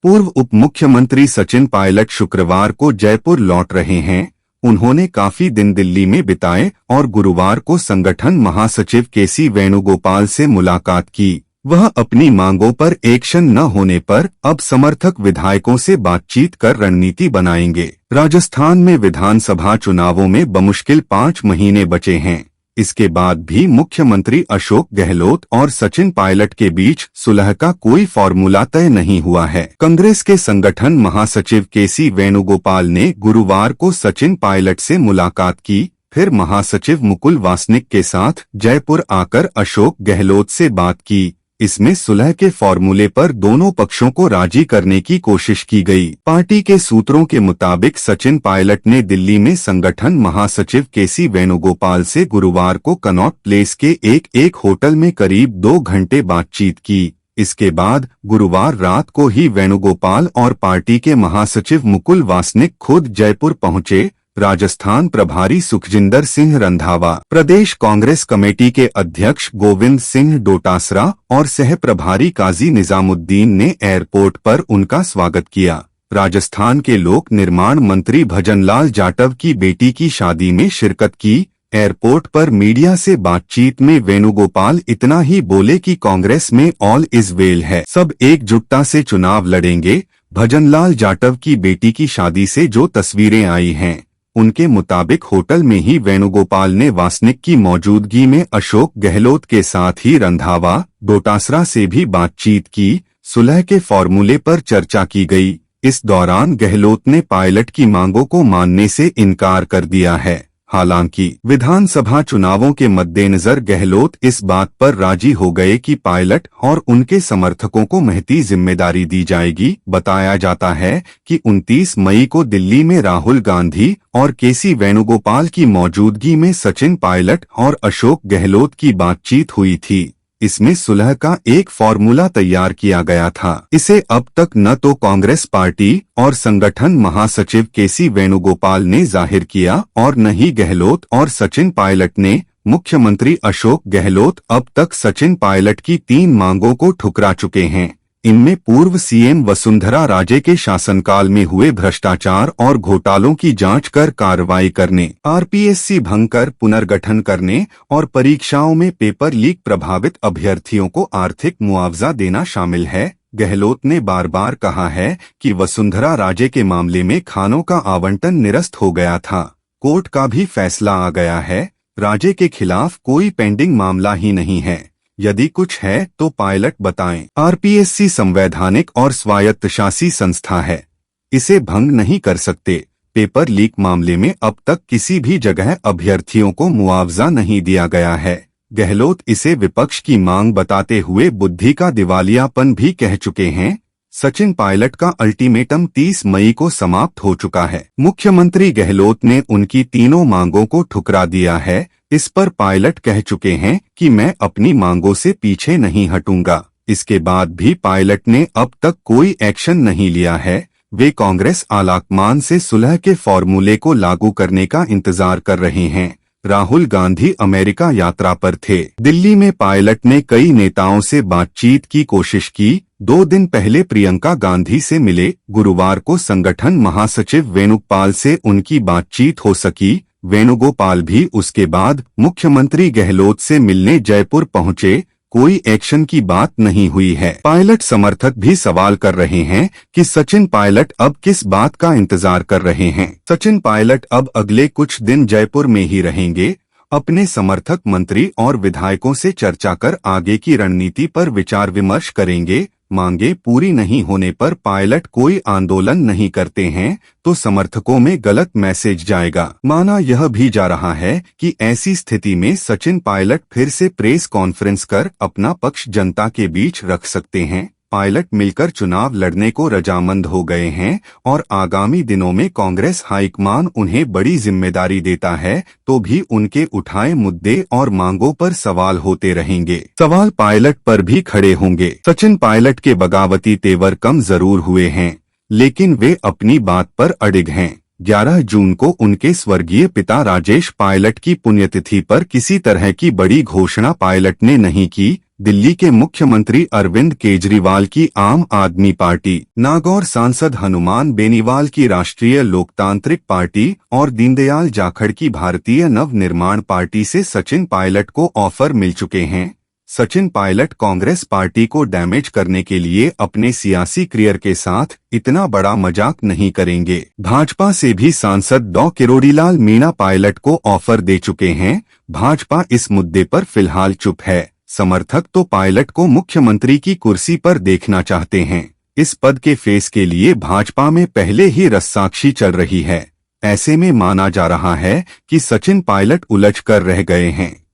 पूर्व उप मुख्यमंत्री सचिन पायलट शुक्रवार को जयपुर लौट रहे हैं। उन्होंने काफी दिन दिल्ली में बिताए और गुरुवार को संगठन महासचिव केसी वेणुगोपाल से मुलाकात की। वह अपनी मांगों पर एक्शन न होने पर अब समर्थक विधायकों से बातचीत कर रणनीति बनाएंगे। राजस्थान में विधानसभा चुनावों में बमुश्किल 5 महीने बचे हैं। इसके बाद भी मुख्यमंत्री अशोक गहलोत और सचिन पायलट के बीच सुलह का कोई फॉर्मूला तय नहीं हुआ है। कांग्रेस के संगठन महासचिव केसी वेणुगोपाल ने गुरुवार को सचिन पायलट से मुलाकात की, फिर महासचिव मुकुल वासनिक के साथ जयपुर आकर अशोक गहलोत से बात की। इसमें सुलह के फॉर्मूले पर दोनों पक्षों को राजी करने की कोशिश की गई। पार्टी के सूत्रों के मुताबिक सचिन पायलट ने दिल्ली में संगठन महासचिव केसी वेणुगोपाल से गुरुवार को कनॉट प्लेस के एक होटल में करीब 2 घंटे बातचीत की। इसके बाद गुरुवार रात को ही वेणुगोपाल और पार्टी के महासचिव मुकुल वासनिक खुद जयपुर पहुंचे। राजस्थान प्रभारी सुखजिंदर सिंह रंधावा, प्रदेश कांग्रेस कमेटी के अध्यक्ष गोविंद सिंह डोटासरा और सह प्रभारी काजी निजामुद्दीन ने एयरपोर्ट पर उनका स्वागत किया। राजस्थान के लोक निर्माण मंत्री भजनलाल जाटव की बेटी की शादी में शिरकत की। एयरपोर्ट पर मीडिया से बातचीत में वेणुगोपाल इतना ही बोले कि कांग्रेस में ऑल इज वेल है, सब एकजुटता से चुनाव लड़ेंगे। भजनलाल जाटव की बेटी की शादी से जो तस्वीरें आई हैं, उनके मुताबिक होटल में ही वेणुगोपाल ने वासनिक की मौजूदगी में अशोक गहलोत के साथ ही रंधावा, डोटासरा से भी बातचीत की। सुलह के फॉर्मूले पर चर्चा की गई। इस दौरान गहलोत ने पायलट की मांगों को मानने से इनकार कर दिया है। हालांकि विधानसभा चुनावों के मद्देनजर गहलोत इस बात पर राजी हो गए कि पायलट और उनके समर्थकों को महती जिम्मेदारी दी जाएगी। बताया जाता है कि 29 मई को दिल्ली में राहुल गांधी और केसी वेणुगोपाल की मौजूदगी में सचिन पायलट और अशोक गहलोत की बातचीत हुई थी। इसमें सुलह का एक फॉर्मूला तैयार किया गया था। इसे अब तक न तो कांग्रेस पार्टी और संगठन महासचिव केसी वेणुगोपाल ने जाहिर किया और न ही गहलोत और सचिन पायलट ने। मुख्यमंत्री अशोक गहलोत अब तक सचिन पायलट की 3 मांगों को ठुकरा चुके हैं। इनमें पूर्व सीएम वसुंधरा राजे के शासनकाल में हुए भ्रष्टाचार और घोटालों की जांच कर कार्रवाई करने, आरपीएससी भंग कर पुनर्गठन करने और परीक्षाओं में पेपर लीक प्रभावित अभ्यर्थियों को आर्थिक मुआवजा देना शामिल है। गहलोत ने बार बार कहा है कि वसुंधरा राजे के मामले में खानों का आवंटन निरस्त हो गया था। कोर्ट का भी फैसला आ गया है। राजे के खिलाफ कोई पेंडिंग मामला ही नहीं है। यदि कुछ है तो पायलट बताएं। आरपीएससी संवैधानिक और स्वायत्तशासी संस्था है, इसे भंग नहीं कर सकते। पेपर लीक मामले में अब तक किसी भी जगह अभ्यर्थियों को मुआवजा नहीं दिया गया है। गहलोत इसे विपक्ष की मांग बताते हुए बुद्धि का दिवालियापन भी कह चुके हैं। सचिन पायलट का अल्टीमेटम 30 मई को समाप्त हो चुका है। मुख्यमंत्री गहलोत ने उनकी तीनों मांगों को ठुकरा दिया है। इस पर पायलट कह चुके हैं कि मैं अपनी मांगों से पीछे नहीं हटूंगा। इसके बाद भी पायलट ने अब तक कोई एक्शन नहीं लिया है। वे कांग्रेस आलाकमान से सुलह के फॉर्मूले को लागू करने का इंतजार कर रहे हैं। राहुल गांधी अमेरिका यात्रा पर थे। दिल्ली में पायलट ने कई नेताओं से बातचीत की कोशिश की। 2 दिन पहले प्रियंका गांधी से मिले। गुरुवार को संगठन महासचिव वेणुगोपाल से उनकी बातचीत हो सकी। वेणुगोपाल भी उसके बाद मुख्यमंत्री गहलोत से मिलने जयपुर पहुंचे। कोई एक्शन की बात नहीं हुई है। पायलट समर्थक भी सवाल कर रहे हैं कि सचिन पायलट अब किस बात का इंतजार कर रहे हैं। सचिन पायलट अब अगले कुछ दिन जयपुर में ही रहेंगे। अपने समर्थक मंत्री और विधायकों से चर्चा कर आगे की रणनीति पर विचार विमर्श करेंगे। मांगे पूरी नहीं होने पर पायलट कोई आंदोलन नहीं करते हैं तो समर्थकों में गलत मैसेज जाएगा। माना यह भी जा रहा है कि ऐसी स्थिति में सचिन पायलट फिर से प्रेस कॉन्फ्रेंस कर अपना पक्ष जनता के बीच रख सकते हैं। पायलट मिलकर चुनाव लड़ने को रजामंद हो गए हैं और आगामी दिनों में कांग्रेस हाईकमान उन्हें बड़ी जिम्मेदारी देता है तो भी उनके उठाए मुद्दे और मांगों पर सवाल होते रहेंगे। सवाल पायलट पर भी खड़े होंगे। सचिन पायलट के बगावती तेवर कम जरूर हुए हैं, लेकिन वे अपनी बात पर अडिग हैं। 11 जून को उनके स्वर्गीय पिता राजेश पायलट की पुण्यतिथि पर किसी तरह की बड़ी घोषणा पायलट ने नहीं की। दिल्ली के मुख्यमंत्री अरविंद केजरीवाल की आम आदमी पार्टी, नागौर सांसद हनुमान बेनीवाल की राष्ट्रीय लोकतांत्रिक पार्टी और दीनदयाल जाखड़ की भारतीय नवनिर्माण पार्टी से सचिन पायलट को ऑफर मिल चुके हैं। सचिन पायलट कांग्रेस पार्टी को डैमेज करने के लिए अपने सियासी करियर के साथ इतना बड़ा मजाक नहीं करेंगे। भाजपा से भी सांसद डॉ किरोड़ीलाल मीणा पायलट को ऑफर दे चुके हैं। भाजपा इस मुद्दे पर फिलहाल चुप है। समर्थक तो पायलट को मुख्यमंत्री की कुर्सी पर देखना चाहते हैं। इस पद के फेस के लिए भाजपा में पहले ही रस्साकशी चल रही है। ऐसे में माना जा रहा है कि सचिन पायलट उलझ कर रह गए हैं।